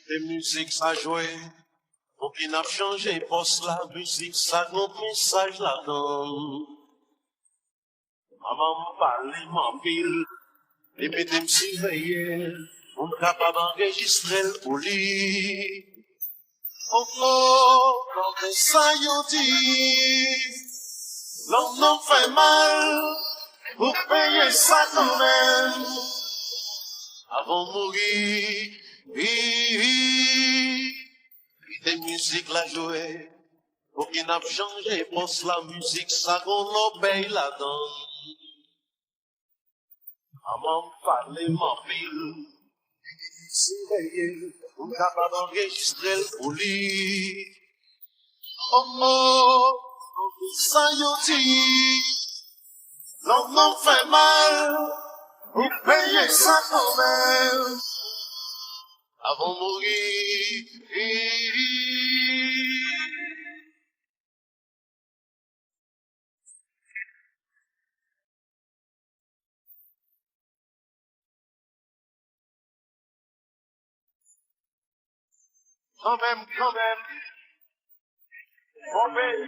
Des musiques ça jouait, pour qui n'a changé poste la musique ça gon message là-dedans. Maman parle m'en pile, et puis me surveiller, on capable d'enregistrer pour lui. Oh oh, quand ça y dit, l'homme non fait mal, pour payer ça quand même, avant de mourir. Des musiques la jouer, pour qui n'a changé, pense la musique, ça qu'on obéit là-dedans. Maman parle m'empile, surveiller, on capable d'enregistrer pour lui. Oh oh, ça y dit, l'homme non fait mal, pour payer ça quand même, avant de mourir. Quand même, mauvais.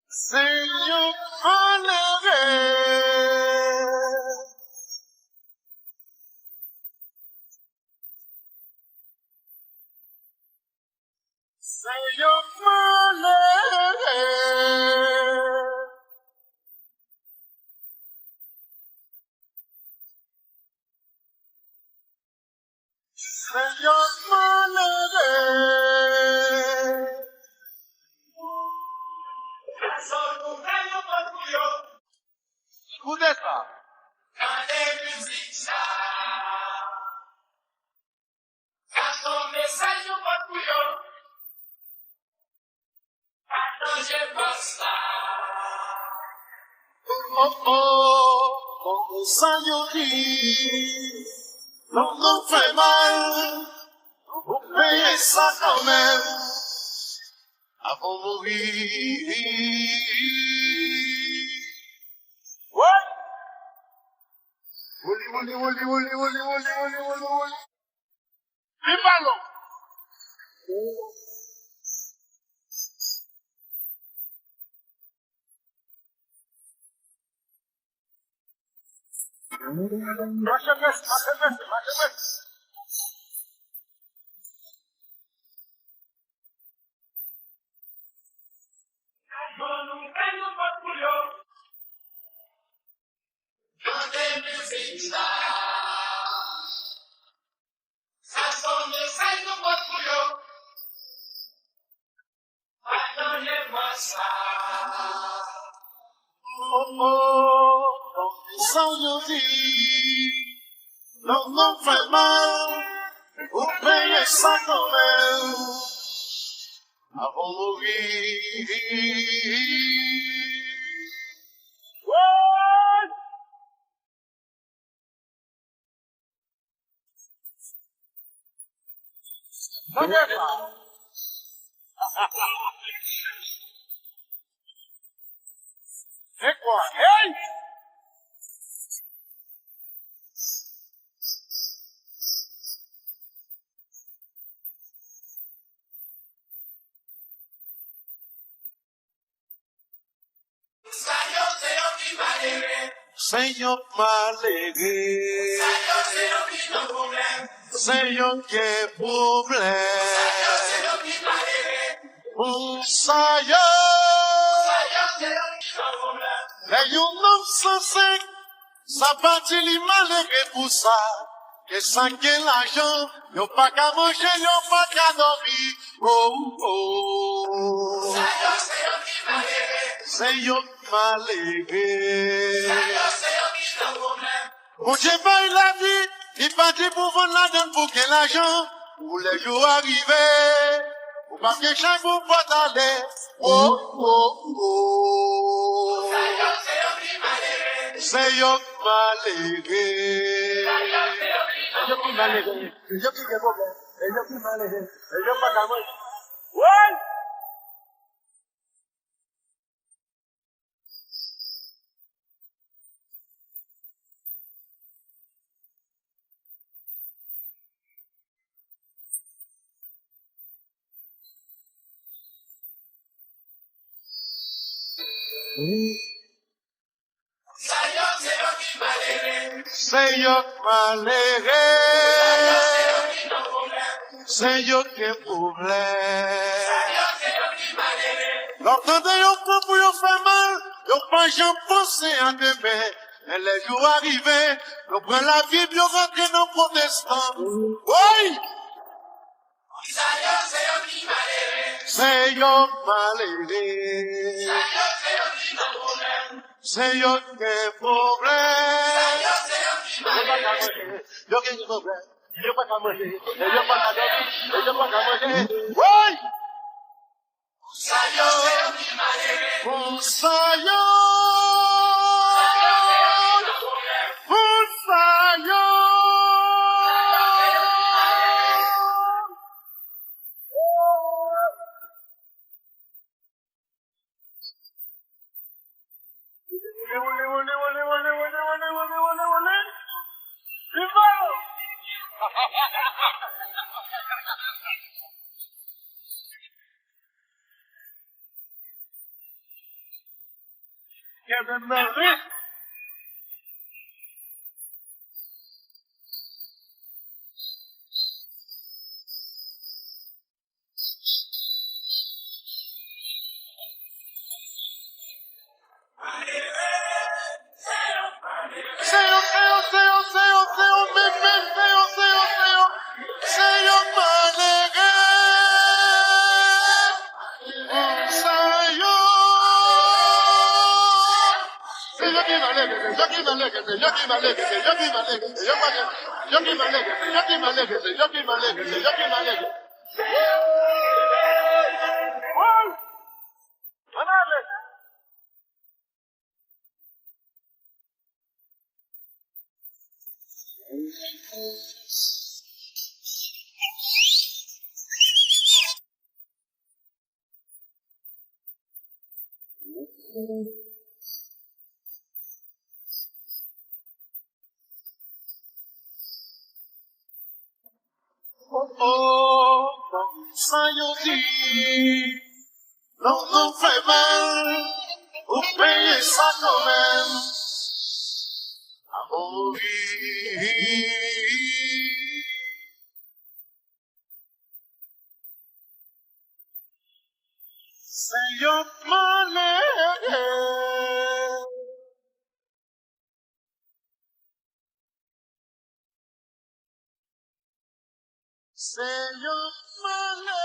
Seigneur, enlevé. Seigneur, enlevé. Seigneur, enlevé. Écoutez ça. Quand les musiques ça, quand ton message au pas couillon, quand je passe là. Oh oh, ça y dit, l'homme nous fait mal, vous payez ça quand même, avant de mourir. What? Woli. Les ballons. Marche. Oh, ça y dit, l'homme non fait mal, vous payez ça quand même, avant de mourir. What? C'est quoi? Hey! Seigneur malgré, Seigneur qui est problème, pour ça les yon sensé, ça partit li malgré pour ça, que sans que l'argent, yon pas qu'à manger, yon pas qu'à dormir, oh. Seigneur malgré. Mon Dieu paye la vie, il partit pour vendre la donne pour quel argent, pour les jours arrivés. Pas que chaque vous pas d'aller. Oh, oh, oh. C'est yo maléré. C'est yo qui maléré. C'est yo qui problème. C'est yo qui maléré. C'est yo pas qu'à moi. Ouais. C'est yo maléré. C'est yo qui problème. L'entendez yo pour yo faire mal. Yo pas j'en pensé à demain. Mais les jours arrivés, yo prend la vie, yo rentre dans le protestant. Oui! C'est yo maléré. C'est yo qui problème. Yo qui problème. Yo pas qu'à manger. Yo pas qu'à dormir. Yo pas qu'à manger. Oui! Sayo. Kevin Murray. Oh, ça y dit, non, non, fait mal, vous payez ça quand même. Oh oui. C'est yo maléré. C'est yo maléré.